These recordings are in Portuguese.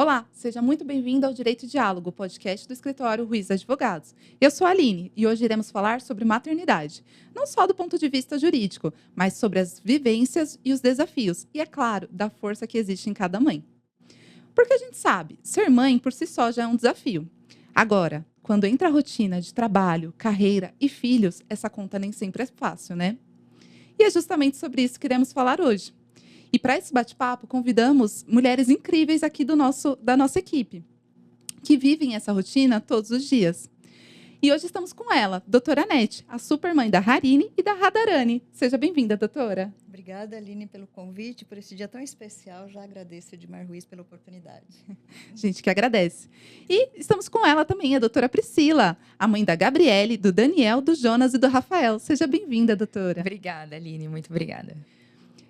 Olá, seja muito bem-vindo ao Direito e Diálogo, podcast do escritório Ruiz Advogados. Eu sou a Aline e hoje iremos falar sobre maternidade, não só do ponto de vista jurídico, mas sobre as vivências e os desafios, e, é claro, da força que existe em cada mãe. Porque a gente sabe, ser mãe por si só já é um desafio. Agora, quando entra a rotina de trabalho, carreira e filhos, essa conta nem sempre é fácil, né? E é justamente sobre isso que iremos falar hoje. E para esse bate-papo, convidamos mulheres incríveis aqui da nossa equipe, que vivem essa rotina todos os dias. E hoje estamos com ela, doutora Nete, a supermãe da Harine e da Radharani. Seja bem-vinda, doutora. Obrigada, Aline, pelo convite, por esse dia tão especial. Já agradeço, Edmar Ruiz, pela oportunidade. Gente que agradece. E estamos com ela também, a doutora Priscila, a mãe da Gabriele, do Daniel, do Jonas e do Rafael. Seja bem-vinda, doutora. Obrigada, Aline, muito obrigada.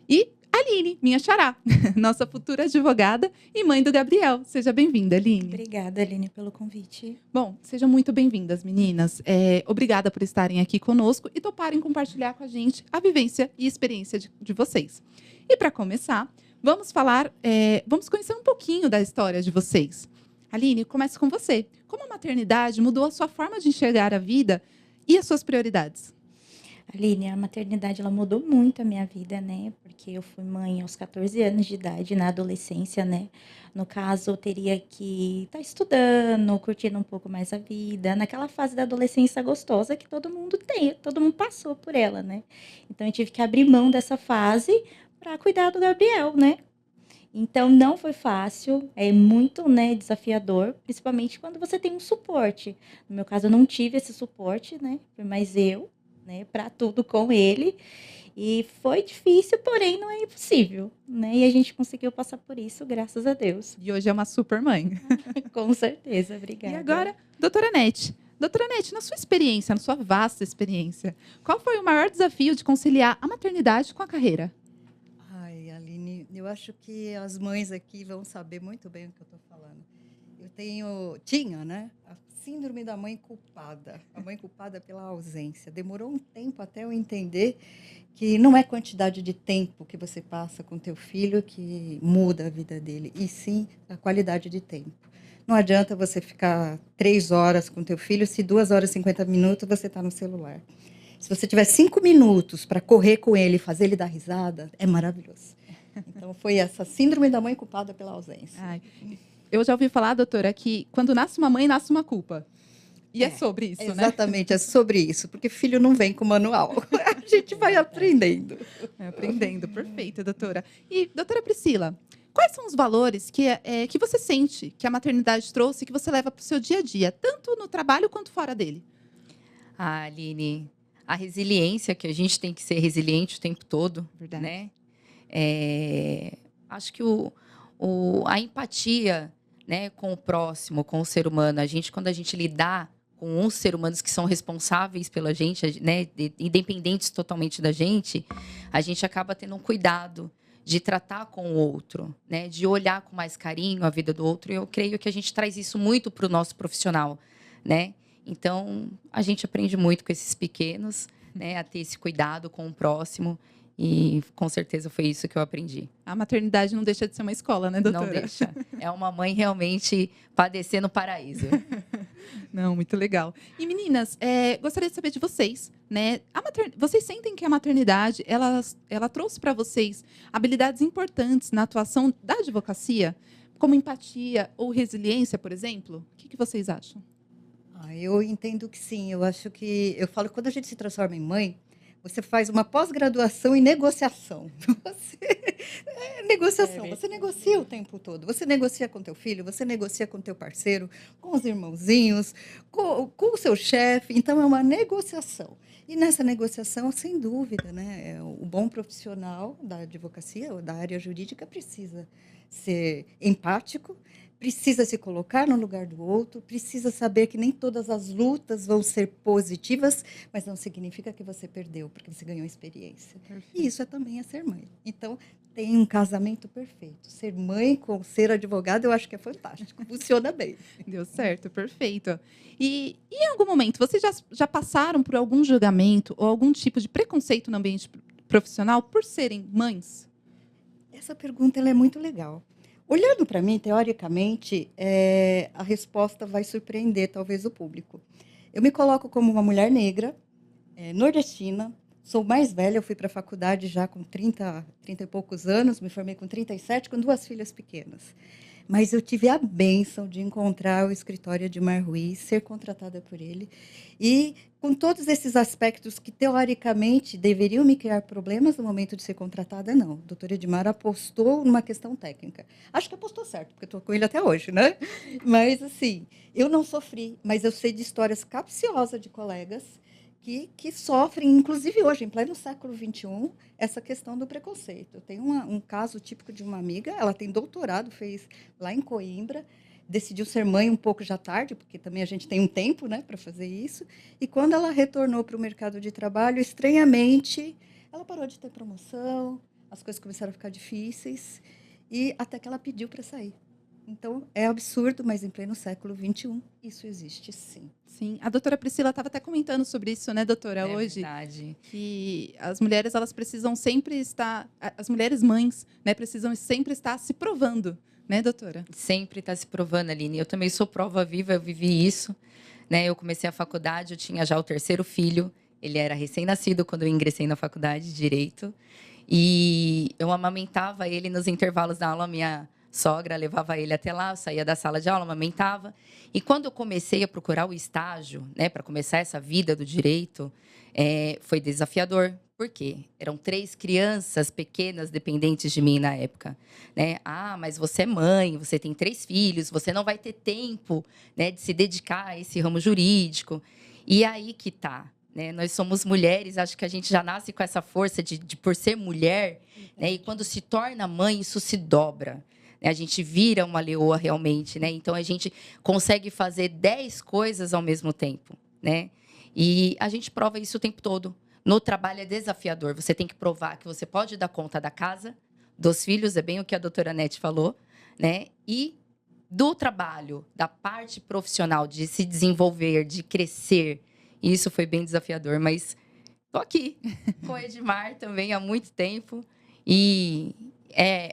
E Aline, minha xará, nossa futura advogada e mãe do Gabriel. Seja bem-vinda, Aline. Obrigada, Aline, pelo convite. Bom, sejam muito bem-vindas, meninas. Obrigada por estarem aqui conosco e toparem compartilhar com a gente a vivência e experiência de vocês. E para começar, vamos conhecer um pouquinho da história de vocês. Aline, comece com você. Como a maternidade mudou a sua forma de enxergar a vida e as suas prioridades? Aline, a maternidade ela mudou muito a minha vida, né? Porque eu fui mãe aos 14 anos de idade, na adolescência, né? No caso, eu teria que estar estudando, curtindo um pouco mais a vida, naquela fase da adolescência gostosa que todo mundo tem, todo mundo passou por ela, né? Então, eu tive que abrir mão dessa fase para cuidar do Gabriel, né? Então, não foi fácil, é muito, né, desafiador, principalmente quando você tem um suporte. No meu caso, eu não tive esse suporte, né? Foi mais eu, né, para tudo com ele. E foi difícil, porém não é impossível, né? E a gente conseguiu passar por isso, graças a Deus. E hoje é uma super mãe. Com certeza, obrigada. E agora, doutora Nete. Doutora Nete, na sua experiência, na sua vasta experiência, qual foi o maior desafio de conciliar a maternidade com a carreira? Ai, Aline, eu acho que as mães aqui vão saber muito bem o que eu estou falando. Tinha, né, a síndrome da mãe culpada, a mãe culpada pela ausência. Demorou um tempo até eu entender que não é quantidade de tempo que você passa com teu filho que muda a vida dele, e sim a qualidade de tempo. Não adianta você ficar 3 horas com teu filho se 2 horas e 50 minutos você está no celular. Se você tiver 5 minutos para correr com ele e fazer ele dar risada, é maravilhoso. Então, foi essa síndrome da mãe culpada pela ausência. Ai, eu já ouvi falar, doutora, que quando nasce uma mãe, nasce uma culpa. E é sobre isso, né? Exatamente, é sobre isso, porque filho não vem com manual. A gente vai aprendendo. Aprendendo, perfeito, doutora. E, doutora Priscila, quais são os valores que você sente que a maternidade trouxe, que você leva para o seu dia a dia, tanto no trabalho quanto fora dele? Ah, Aline, a resiliência, que a gente tem que ser resiliente o tempo todo, Verdade. né? Acho que a empatia, né, com o próximo, com o ser humano, quando a gente lidar com os seres humanos que são responsáveis pela gente, né, independentes totalmente da gente, a gente acaba tendo um cuidado de tratar com o outro, né, de olhar com mais carinho a vida do outro. E eu creio que a gente traz isso muito para o nosso profissional, né? Então, a gente aprende muito com esses pequenos, né, a ter esse cuidado com o próximo. E, com certeza, foi isso que eu aprendi. A maternidade não deixa de ser uma escola, né, doutora? Não deixa. É uma mãe realmente padecer no paraíso. Não, muito legal. E, meninas, gostaria de saber de vocês, né? Vocês sentem que a maternidade, ela trouxe para vocês habilidades importantes na atuação da advocacia, como empatia ou resiliência, por exemplo? O que vocês acham? Eu entendo que sim. Eu falo que quando a gente se transforma em mãe, você faz uma pós-graduação em negociação. Negociação. Você negocia o tempo todo. Você negocia com teu filho, você negocia com teu parceiro, com os irmãozinhos, com o seu chefe. Então, é uma negociação. E nessa negociação, sem dúvida, né, o bom profissional da advocacia ou da área jurídica precisa ser empático, precisa se colocar no lugar do outro, precisa saber que nem todas as lutas vão ser positivas, mas não significa que você perdeu, porque você ganhou experiência. Perfeito. E isso também é ser mãe. Então, tem um casamento perfeito. Ser mãe com ser advogada, eu acho que é fantástico. Funciona bem. Deu certo, perfeito. E em algum momento, vocês já passaram por algum julgamento ou algum tipo de preconceito no ambiente profissional por serem mães? Essa pergunta ela é muito legal. Olhando para mim, teoricamente, a resposta vai surpreender talvez o público. Eu me coloco como uma mulher negra, nordestina, sou mais velha, eu fui para a faculdade já com 30 e poucos anos, me formei com 37, com 2 filhas pequenas. Mas eu tive a bênção de encontrar o escritório Edmar Ruiz, ser contratada por ele, e com todos esses aspectos que, teoricamente, deveriam me criar problemas no momento de ser contratada, não. O doutor Edmar apostou numa questão técnica. Acho que apostou certo, porque estou com ele até hoje, né? Mas, assim, eu não sofri, mas eu sei de histórias capciosas de colegas que sofrem, inclusive hoje, em pleno século XXI, essa questão do preconceito. Eu tenho um caso típico de uma amiga, ela tem doutorado, fez lá em Coimbra, decidiu ser mãe um pouco já tarde, porque também a gente tem um tempo, né, para fazer isso, e quando ela retornou para o mercado de trabalho, estranhamente, ela parou de ter promoção, as coisas começaram a ficar difíceis, e até que ela pediu para sair. Então, é absurdo, mas em pleno século XXI, isso existe sim. Sim, a doutora Priscila estava até comentando sobre isso, né, doutora, hoje, verdade. que as mulheres elas precisam sempre estar, as mulheres mães, né, precisam sempre estar se provando, né, doutora? Sempre está se provando, Aline. Eu também sou prova viva, eu vivi isso. Né? Eu comecei a faculdade, eu tinha já o 3º filho. Ele era recém-nascido quando eu ingressei na faculdade de Direito. E eu amamentava ele nos intervalos da aula. Minha sogra levava ele até lá, eu saía da sala de aula, amamentava. E quando eu comecei a procurar o estágio, né, para começar essa vida do direito, foi desafiador. Por quê? Eram 3 crianças pequenas dependentes de mim na época. Né? Ah, mas você é mãe, você tem 3 filhos, você não vai ter tempo, né, de se dedicar a esse ramo jurídico. E aí que tá. Né? Nós somos mulheres, acho que a gente já nasce com essa força de por ser mulher, né? E quando se torna mãe, isso se dobra. Né? A gente vira uma leoa realmente, né? Então a gente consegue fazer 10 coisas ao mesmo tempo, né? E a gente prova isso o tempo todo. No trabalho é desafiador, você tem que provar que você pode dar conta da casa, dos filhos, é bem o que a doutora Nete falou, né? E do trabalho, da parte profissional, de se desenvolver, de crescer. Isso foi bem desafiador, mas estou aqui com o Edmar também há muito tempo. E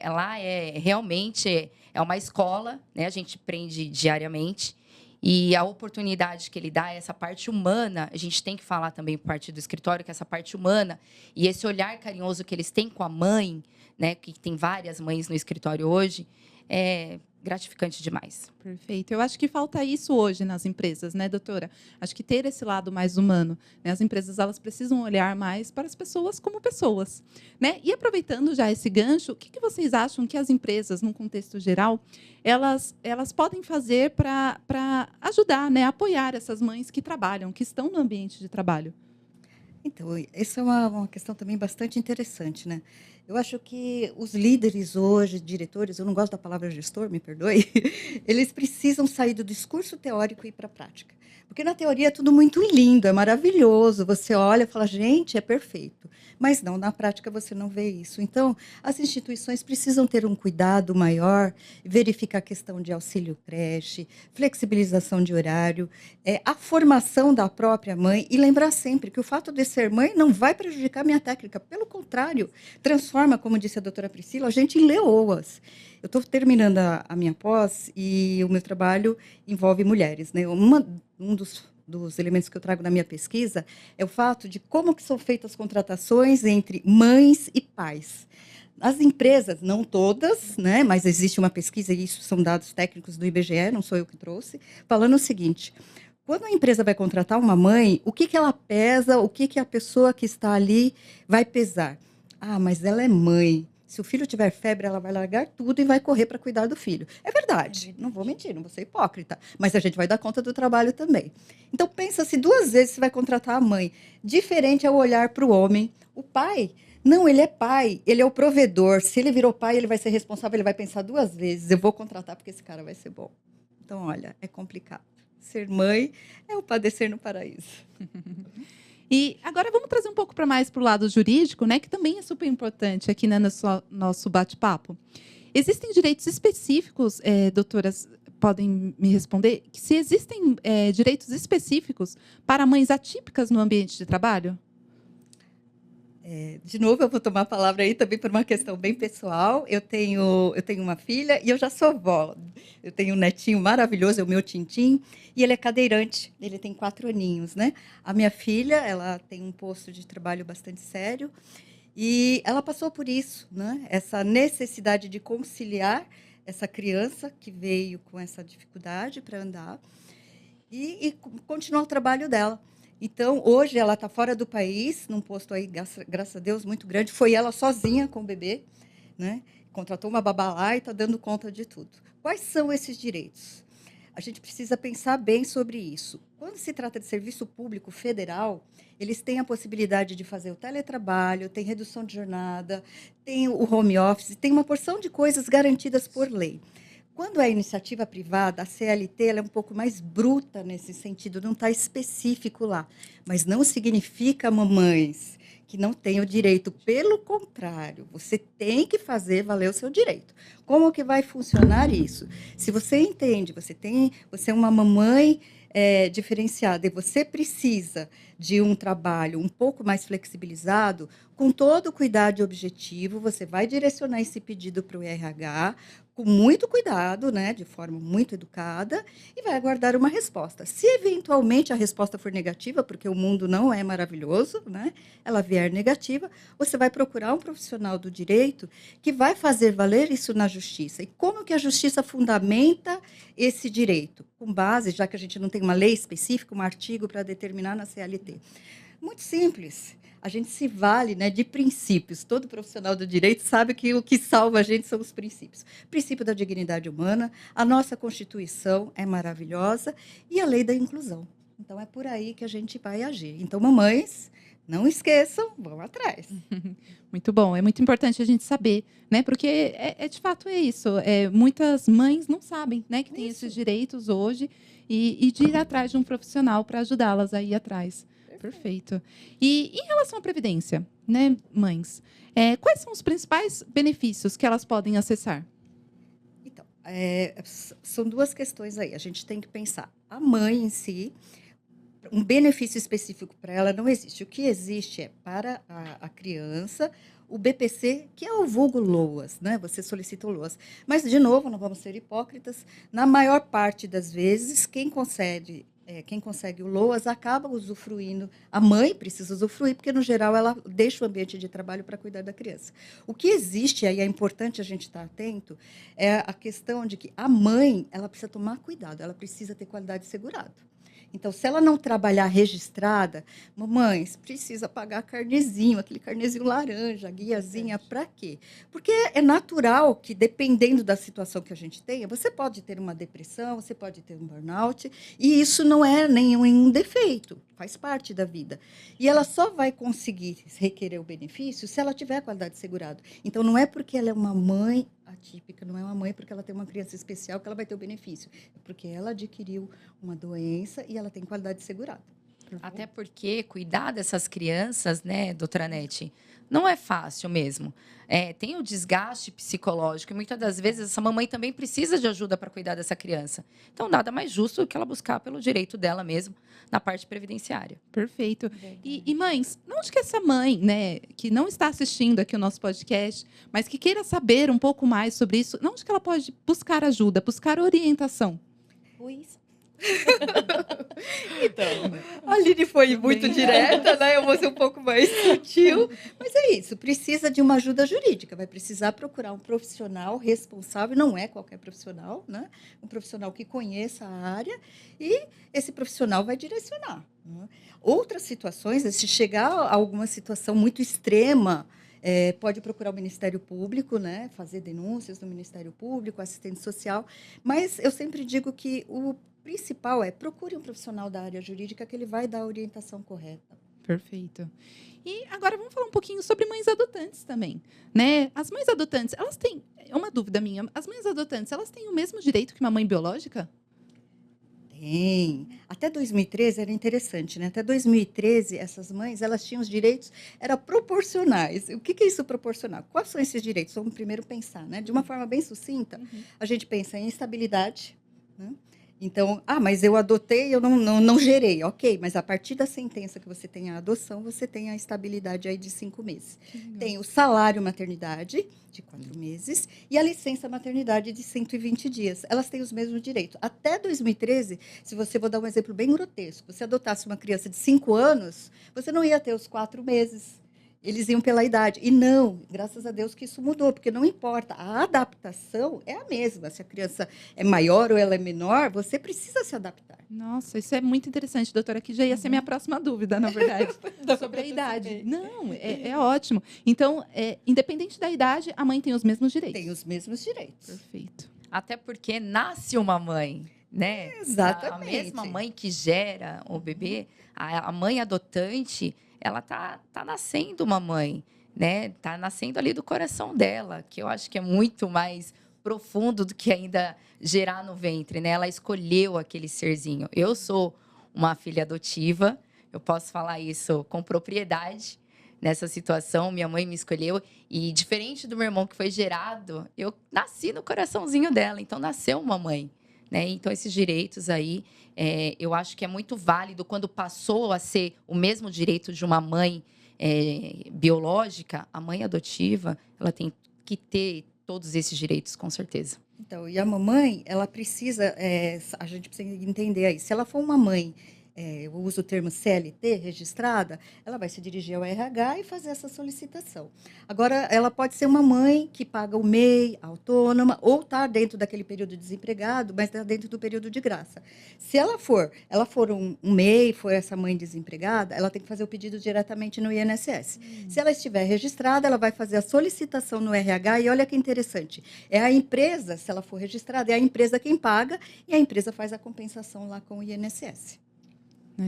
lá realmente uma escola, né? A gente aprende diariamente. E a oportunidade que ele dá, essa parte humana, a gente tem que falar também por parte do escritório, que essa parte humana e esse olhar carinhoso que eles têm com a mãe, né, que tem várias mães no escritório hoje, é gratificante demais. Perfeito. Eu acho que falta isso hoje nas empresas, né, doutora? Acho que ter esse lado mais humano. Né? As empresas elas precisam olhar mais para as pessoas como pessoas. Né? E aproveitando já esse gancho, o que vocês acham que as empresas, num contexto geral, elas podem fazer para ajudar, né, apoiar essas mães que trabalham, que estão no ambiente de trabalho? Então, essa é uma questão também bastante interessante, né? Eu acho que os líderes hoje, diretores, eu não gosto da palavra gestor, me perdoe, eles precisam sair do discurso teórico e ir para a prática. Porque na teoria é tudo muito lindo, é maravilhoso, você olha e fala, gente, é perfeito. Mas não, na prática você não vê isso. Então, as instituições precisam ter um cuidado maior, verificar a questão de auxílio creche, flexibilização de horário, a formação da própria mãe e lembrar sempre que o fato de ser mãe não vai prejudicar a minha técnica, pelo contrário, transforma, como disse a doutora Priscila, a gente em leoas. Eu estou terminando a minha pós e o meu trabalho envolve mulheres. Né? Um dos elementos que eu trago na minha pesquisa é o fato de como que são feitas as contratações entre mães e pais. As empresas, não todas, né, mas existe uma pesquisa, e isso são dados técnicos do IBGE, não sou eu que trouxe, falando o seguinte: quando a empresa vai contratar uma mãe, o que ela pesa, o que a pessoa que está ali vai pesar? Ah, mas ela é mãe. Se o filho tiver febre, ela vai largar tudo e vai correr para cuidar do filho. É verdade, não vou mentir, não vou ser hipócrita, mas a gente vai dar conta do trabalho também. Então, pensa-se 2 vezes se vai contratar a mãe. Diferente é o olhar para o homem. O pai, não, ele é pai, ele é o provedor. Se ele virou pai, ele vai ser responsável, ele vai pensar 2 vezes. Eu vou contratar porque esse cara vai ser bom. Então, olha, é complicado. Ser mãe é o padecer no paraíso. E agora vamos trazer um pouco para mais para o lado jurídico, né, que também é super importante aqui, né, no nosso bate-papo. Existem direitos específicos, doutoras, podem me responder, que se existem direitos específicos para mães atípicas no ambiente de trabalho? De novo, eu vou tomar a palavra aí também por uma questão bem pessoal. Eu tenho uma filha e eu já sou avó. Eu tenho um netinho maravilhoso, é o meu Tintim, e ele é cadeirante, ele tem 4 aninhos, né? A minha filha, ela tem um posto de trabalho bastante sério e ela passou por isso, né? Essa necessidade de conciliar essa criança que veio com essa dificuldade para andar e continuar o trabalho dela. Então, hoje ela está fora do país, num posto aí, graças a Deus, muito grande. Foi ela sozinha com o bebê, né? Contratou uma babá lá e está dando conta de tudo. Quais são esses direitos? A gente precisa pensar bem sobre isso. Quando se trata de serviço público federal, eles têm a possibilidade de fazer o teletrabalho, tem redução de jornada, tem o home office, tem uma porção de coisas garantidas por lei. Quando é iniciativa privada, a CLT ela é um pouco mais bruta nesse sentido, não está específico lá. Mas não significa, mamães, que não tem o direito. Pelo contrário, você tem que fazer valer o seu direito. Como que vai funcionar isso? Se você entende, você é uma mamãe diferenciada e você precisa de um trabalho um pouco mais flexibilizado, com todo o cuidado e objetivo, você vai direcionar esse pedido para o RH, com muito cuidado, né, de forma muito educada, e vai aguardar uma resposta. Se eventualmente a resposta for negativa, porque o mundo não é maravilhoso, né, ela vier negativa, você vai procurar um profissional do direito que vai fazer valer isso na justiça. E como que a justiça fundamenta esse direito? Com base, já que a gente não tem uma lei específica, um artigo para determinar na CLT. Muito simples. A gente se vale, né, de princípios. Todo profissional do direito sabe que o que salva a gente são os princípios. O princípio da dignidade humana, a nossa Constituição é maravilhosa e a lei da inclusão. Então, é por aí que a gente vai agir. Então, mamães, não esqueçam, vão atrás. Muito bom, é muito importante a gente saber, né? Porque de fato é isso. Muitas mães não sabem, né, que tem esses direitos hoje e de ir atrás de um profissional para ajudá-las a ir atrás. Perfeito. E em relação à previdência, né, mães, quais são os principais benefícios que elas podem acessar? Então, são 2 questões aí. A gente tem que pensar. A mãe em si, um benefício específico para ela não existe. O que existe é para a criança o BPC, que é o vulgo LOAS, né? Você solicita o LOAS. Mas, de novo, não vamos ser hipócritas, na maior parte das vezes, quem consegue o LOAS acaba usufruindo, a mãe precisa usufruir, porque, no geral, ela deixa o ambiente de trabalho para cuidar da criança. O que existe, aí é importante a gente estar atento, é a questão de que a mãe ela precisa tomar cuidado, ela precisa ter qualidade segurada. Então, se ela não trabalhar registrada, mamães, precisa pagar carnezinho, aquele carnezinho laranja, guiazinha, para quê? Porque é natural que, dependendo da situação que a gente tenha, você pode ter uma depressão, você pode ter um burnout, e isso não é nenhum defeito, faz parte da vida. E ela só vai conseguir requerer o benefício se ela tiver a qualidade segurada. Então, não é porque ela é uma mãe atípica, não é uma mãe porque ela tem uma criança especial que ela vai ter o benefício. É porque ela adquiriu uma doença e ela tem qualidade segurada. Até porque cuidar dessas crianças, né, doutora Nete, não é fácil mesmo. Tem o desgaste psicológico e muitas das vezes essa mamãe também precisa de ajuda para cuidar dessa criança. Então, nada mais justo do que ela buscar pelo direito dela mesmo na parte previdenciária. Perfeito. E mães, onde que essa mãe, né, que não está assistindo aqui o nosso podcast, mas que queira saber um pouco mais sobre isso, onde que ela pode buscar ajuda, buscar orientação? Pois. Então, a Aline foi muito direta, né? Eu vou ser um pouco mais sutil. Mas é isso, precisa de uma ajuda jurídica, vai precisar procurar um profissional responsável, não é qualquer profissional, né? Um profissional que conheça a área e esse profissional vai direcionar. Né? Outras situações, se chegar a alguma situação muito extrema, pode procurar o Ministério Público, né? Fazer denúncias no Ministério Público, assistente social, mas eu sempre digo que o principal procure um profissional da área jurídica que ele vai dar a orientação correta. Perfeito. E agora vamos falar um pouquinho sobre mães adotantes também, né? As mães adotantes, elas têm, é uma dúvida minha, as mães adotantes, elas têm o mesmo direito que uma mãe biológica? Tem. Até 2013 era interessante, né? Até 2013, essas mães, elas tinham os direitos, eram proporcionais. O que é isso proporcional? Quais são esses direitos? Vamos primeiro pensar, né? De uma forma bem sucinta, a gente pensa em estabilidade, né? Então, mas eu adotei, eu não gerei. Ok, mas a partir da sentença que você tem a adoção, você tem a estabilidade aí de 5 meses. Tem o salário maternidade, de 4 meses, e a licença maternidade de 120 dias. Elas têm os mesmos direitos. Até 2013, se você, vou dar um exemplo bem grotesco, você adotasse uma criança de 5 anos, você não ia ter os 4 meses. Eles iam pela idade. E não, graças a Deus que isso mudou, porque não importa, a adaptação é a mesma. Se a criança é maior ou ela é menor, você precisa se adaptar. Nossa, isso é muito interessante, doutora, que já ia ser minha próxima dúvida, na verdade, sobre a idade. Não, é ótimo. Então, independente da idade, a mãe tem os mesmos direitos. Tem os mesmos direitos. Perfeito. Até porque nasce uma mãe, né? Exatamente. A mesma mãe que gera o bebê, a mãe adotante, ela tá nascendo uma mãe, né? Tá nascendo ali do coração dela, que eu acho que é muito mais profundo do que ainda gerar no ventre, né? Ela escolheu aquele serzinho. Eu sou uma filha adotiva, eu posso falar isso com propriedade nessa situação. Minha mãe me escolheu e, diferente do meu irmão que foi gerado, eu nasci no coraçãozinho dela, então nasceu uma mãe, né? Então, esses direitos aí, eu acho que é muito válido quando passou a ser o mesmo direito de uma mãe biológica, a mãe adotiva, ela tem que ter todos esses direitos, com certeza. Então, e a mamãe, ela precisa, a gente precisa entender aí, se ela for uma mãe, eu uso o termo CLT, registrada, ela vai se dirigir ao RH e fazer essa solicitação. Agora, ela pode ser uma mãe que paga o MEI, autônoma, ou está dentro daquele período de desempregado, mas está dentro do período de graça. Se ela for um MEI, for essa mãe desempregada, ela tem que fazer o pedido diretamente no INSS. Se ela estiver registrada, ela vai fazer a solicitação no RH, e olha que interessante, é a empresa, se ela for registrada, é a empresa quem paga, e a empresa faz a compensação lá com o INSS.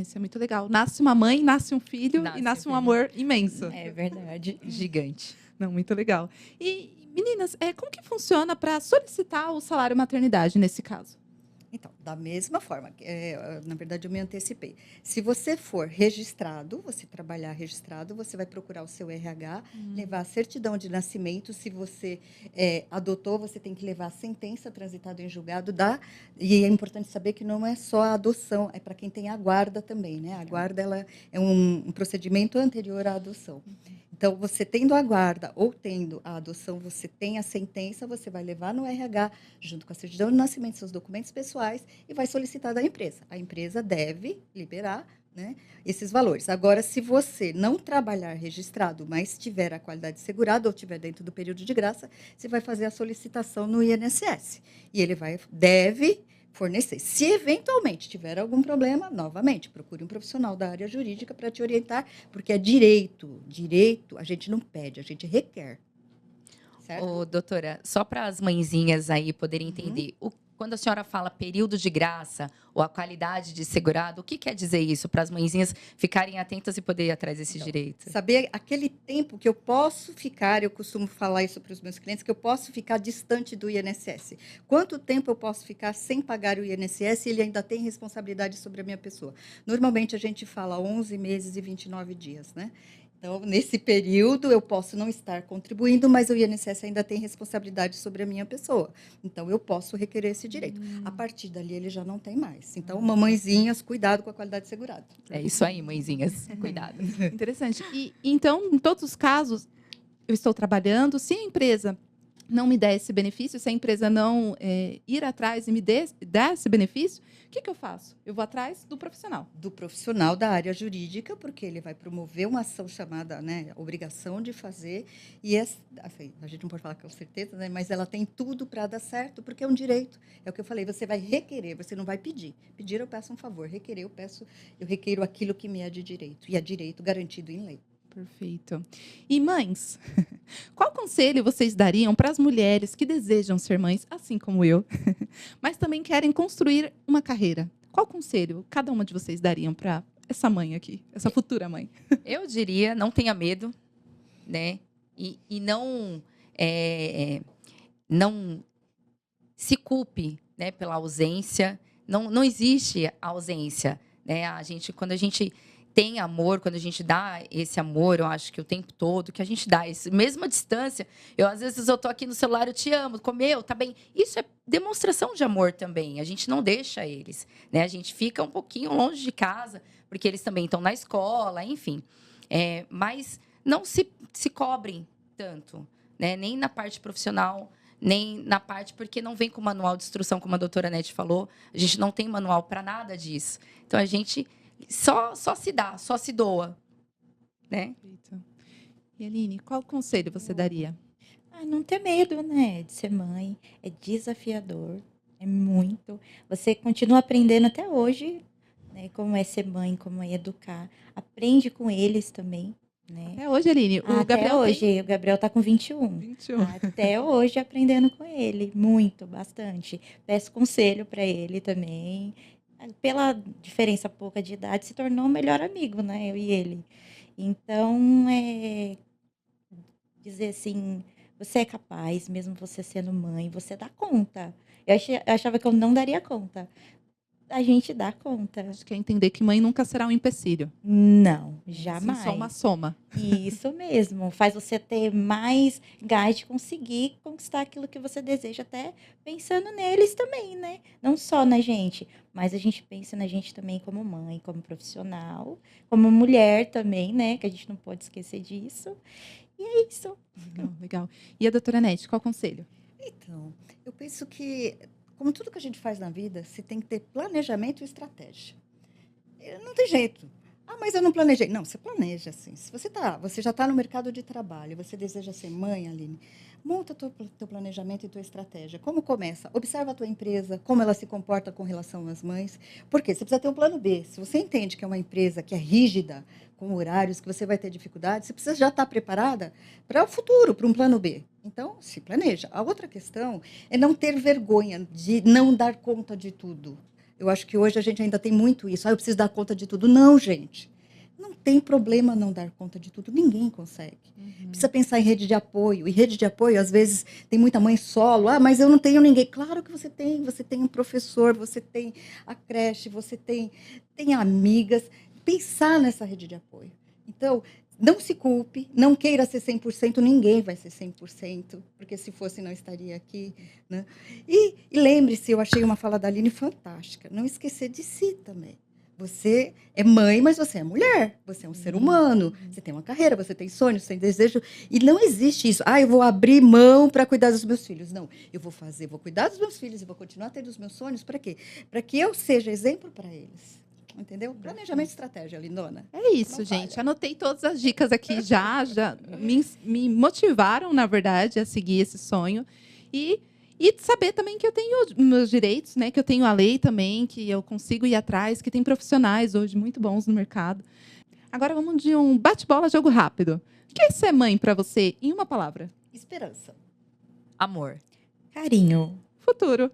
Isso é muito legal. Nasce uma mãe, nasce um filho e nasce um amor imenso. É verdade. Gigante. Não, muito legal. E, meninas, como que funciona para solicitar o salário maternidade nesse caso? Então, da mesma forma, na verdade eu me antecipei. Se você for registrado, você trabalhar registrado, você vai procurar o seu RH, levar a certidão de nascimento. Se você adotou, você tem que levar a sentença transitada em julgado. E é importante saber que não é só a adoção, é para quem tem a guarda também, né? A guarda ela é um procedimento anterior à adoção. Então, você tendo a guarda ou tendo a adoção, você tem a sentença, você vai levar no RH, junto com a certidão de nascimento, seus documentos pessoais, e vai solicitar da empresa. A empresa deve liberar, né, esses valores. Agora, se você não trabalhar registrado, mas tiver a qualidade segurada ou tiver dentro do período de graça, você vai fazer a solicitação no INSS. E ele deve fornecer. Se eventualmente tiver algum problema, novamente, procure um profissional da área jurídica para te orientar, porque é direito. Direito a gente não pede, a gente requer. Certo? Ô, doutora, só para as mãezinhas aí poderem entender, quando a senhora fala período de graça ou a qualidade de segurado, o que quer dizer isso? Para as mãezinhas ficarem atentas e poderem ir atrás desse direito. Saber aquele tempo que eu posso ficar, eu costumo falar isso para os meus clientes, que eu posso ficar distante do INSS. Quanto tempo eu posso ficar sem pagar o INSS e ele ainda tem responsabilidade sobre a minha pessoa? Normalmente, a gente fala 11 meses e 29 dias, né? Então, nesse período, eu posso não estar contribuindo, mas o INSS ainda tem responsabilidade sobre a minha pessoa. Então, eu posso requerer esse direito. A partir dali, ele já não tem mais. Então, mamãezinhas, cuidado com a qualidade segurada. É isso aí, mãezinhas. Cuidado. Interessante. E, então, em todos os casos, eu estou trabalhando, se a empresa não me der esse benefício, se a empresa não ir atrás e me dar esse benefício, o que eu faço? Eu vou atrás do profissional. Do profissional da área jurídica, porque ele vai promover uma ação chamada, né, obrigação de fazer, e assim, a gente não pode falar com certeza, né, mas ela tem tudo para dar certo, porque é um direito. É o que eu falei, você vai requerer, você não vai pedir. Pedir, eu peço um favor. Requerer, eu requeiro aquilo que me é de direito, e é direito garantido em lei. Perfeito. E mães, qual conselho vocês dariam para as mulheres que desejam ser mães, assim como eu, mas também querem construir uma carreira? Qual conselho cada uma de vocês dariam para essa mãe aqui, essa futura mãe? Eu diria, não tenha medo, né? E não se culpe, né, pela ausência. Não existe ausência, né? Quando a gente tem amor, quando a gente dá esse amor, eu acho que o tempo todo, que a gente dá, mesmo à distância, às vezes eu tô aqui no celular, eu te amo, comeu, tá bem. Isso é demonstração de amor também. A gente não deixa eles, né? A gente fica um pouquinho longe de casa, porque eles também estão na escola, enfim. Mas não se cobrem tanto, né? Nem na parte profissional, nem na parte, porque não vem com manual de instrução, como a doutora Nete falou. A gente não tem manual para nada disso. Então, a gente só se dá, só se doa, né? Perfeito. E Aline, qual conselho você daria? Não ter medo, né, de ser mãe. É desafiador, é muito. Você continua aprendendo até hoje, né, como é ser mãe, como é educar. Aprende com eles também, né? Até hoje, Aline, o Até Gabriel hoje, o Gabriel tá com 21. 21. Até hoje aprendendo com ele, muito, bastante. Peço conselho para ele também. Pela diferença pouca de idade, se tornou o melhor amigo, né, eu e ele. Então, dizer assim, você é capaz, mesmo você sendo mãe, você dá conta. Eu achava que eu não daria conta. A gente dá conta. Acho que é entender que mãe nunca será um empecilho. Não, Sim, jamais. só uma soma. Isso mesmo. Faz você ter mais gás de conseguir conquistar aquilo que você deseja, até pensando neles também, né? Não só na gente, mas a gente pensa na gente também como mãe, como profissional, como mulher também, né? Que a gente não pode esquecer disso. E é isso. Legal, legal. E a doutora Nete, qual conselho? Então, eu penso que, como tudo que a gente faz na vida, se tem que ter planejamento e estratégia. Não tem jeito. Mas eu não planejei. Não, você planeja, assim. Se você já está no mercado de trabalho, você deseja ser mãe, Aline, monta teu planejamento e tua estratégia. Como começa? Observa a tua empresa, como ela se comporta com relação às mães. Por quê? Você precisa ter um plano B. Se você entende que é uma empresa que é rígida, com horários, que você vai ter dificuldade, você precisa já estar preparada para o futuro, para um plano B. Então, se planeja. A outra questão é não ter vergonha de não dar conta de tudo. Eu acho que hoje a gente ainda tem muito isso. Eu preciso dar conta de tudo. Não, gente. Não tem problema não dar conta de tudo. Ninguém consegue. Precisa pensar em rede de apoio. E rede de apoio, às vezes, tem muita mãe solo. Mas eu não tenho ninguém. Claro que você tem. Você tem um professor, você tem a creche, você tem amigas. Pensar nessa rede de apoio. Então, não se culpe, não queira ser 100%, ninguém vai ser 100%, porque se fosse não estaria aqui. Né? E lembre-se, eu achei uma fala da Aline fantástica, não esquecer de si também. Você é mãe, mas você é mulher, você é um ser humano, você tem uma carreira, você tem sonhos, você tem desejo, e não existe isso. Eu vou abrir mão para cuidar dos meus filhos. Não, eu vou cuidar dos meus filhos, eu vou continuar tendo os meus sonhos, para quê? Para que eu seja exemplo para eles. Entendeu? Planejamento e estratégia, lindona. É isso, Não gente. falha. Anotei todas as dicas aqui já me motivaram, na verdade, a seguir esse sonho. E saber também que eu tenho meus direitos, né? Que eu tenho a lei também, que eu consigo ir atrás, que tem profissionais hoje muito bons no mercado. Agora vamos de um bate-bola, jogo rápido. O que é ser mãe para você, em uma palavra? Esperança. Amor. Carinho. Futuro.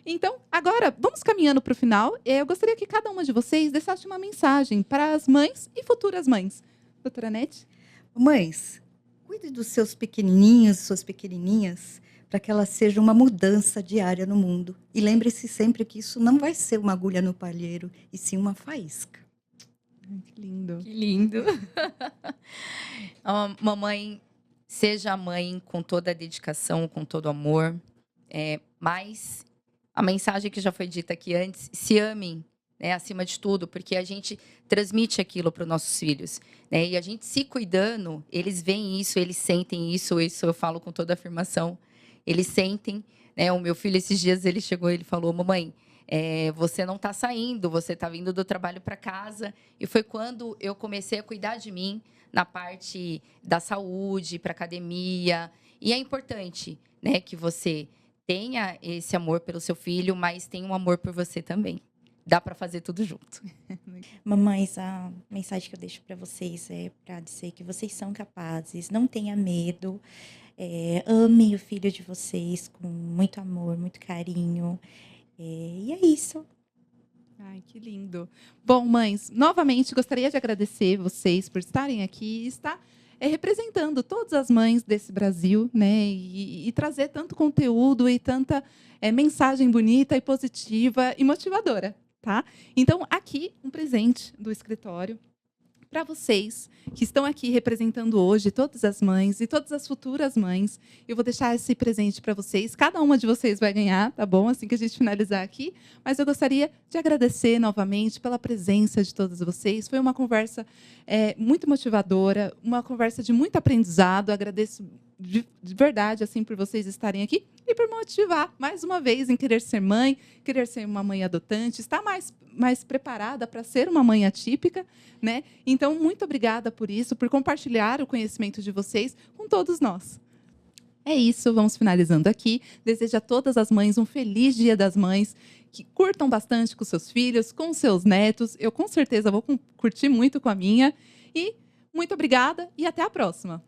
Então, agora, vamos caminhando para o final. Eu gostaria que cada uma de vocês deixasse uma mensagem para as mães e futuras mães. Doutora Nete? Mães, cuide dos seus pequenininhos, suas pequenininhas, para que ela seja uma mudança diária no mundo. E lembre-se sempre que isso não vai ser uma agulha no palheiro, e sim uma faísca. Ai, que lindo. Que lindo. Mamãe, seja mãe com toda a dedicação, com todo o amor. Mas a mensagem que já foi dita aqui antes, se amem, né, acima de tudo, porque a gente transmite aquilo para os nossos filhos. Né, e a gente se cuidando, eles veem isso, eles sentem isso eu falo com toda a afirmação. Eles sentem. Né, o meu filho, esses dias, ele chegou e ele falou, mamãe, você não está saindo, você está vindo do trabalho para casa. E foi quando eu comecei a cuidar de mim na parte da saúde, para academia. E é importante, né, que você tenha esse amor pelo seu filho, mas tenha um amor por você também. Dá para fazer tudo junto. Mamães, a mensagem que eu deixo para vocês é para dizer que vocês são capazes, não tenha medo, amem o filho de vocês com muito amor, muito carinho. E é isso. Ai, que lindo. Bom, mães, novamente gostaria de agradecer vocês por estarem aqui e estar representando todas as mães desse Brasil, né? E trazer tanto conteúdo e tanta mensagem bonita e positiva e motivadora, tá? Então, aqui, um presente do escritório para vocês que estão aqui representando hoje todas as mães e todas as futuras mães. Eu vou deixar esse presente para vocês. Cada uma de vocês vai ganhar, tá bom? Assim que a gente finalizar aqui. Mas eu gostaria de agradecer novamente pela presença de todas vocês. Foi uma conversa muito motivadora, uma conversa de muito aprendizado. Agradeço de verdade assim por vocês estarem aqui e por motivar mais uma vez em querer ser mãe, querer ser uma mãe adotante, estar mais preparada para ser uma mãe atípica, né? Então, muito obrigada por isso, por compartilhar o conhecimento de vocês com todos nós. É isso, vamos finalizando aqui. Desejo a todas as mães um feliz Dia das Mães, que curtam bastante com seus filhos, com seus netos. Eu, com certeza, vou curtir muito com a minha. E muito obrigada e até a próxima.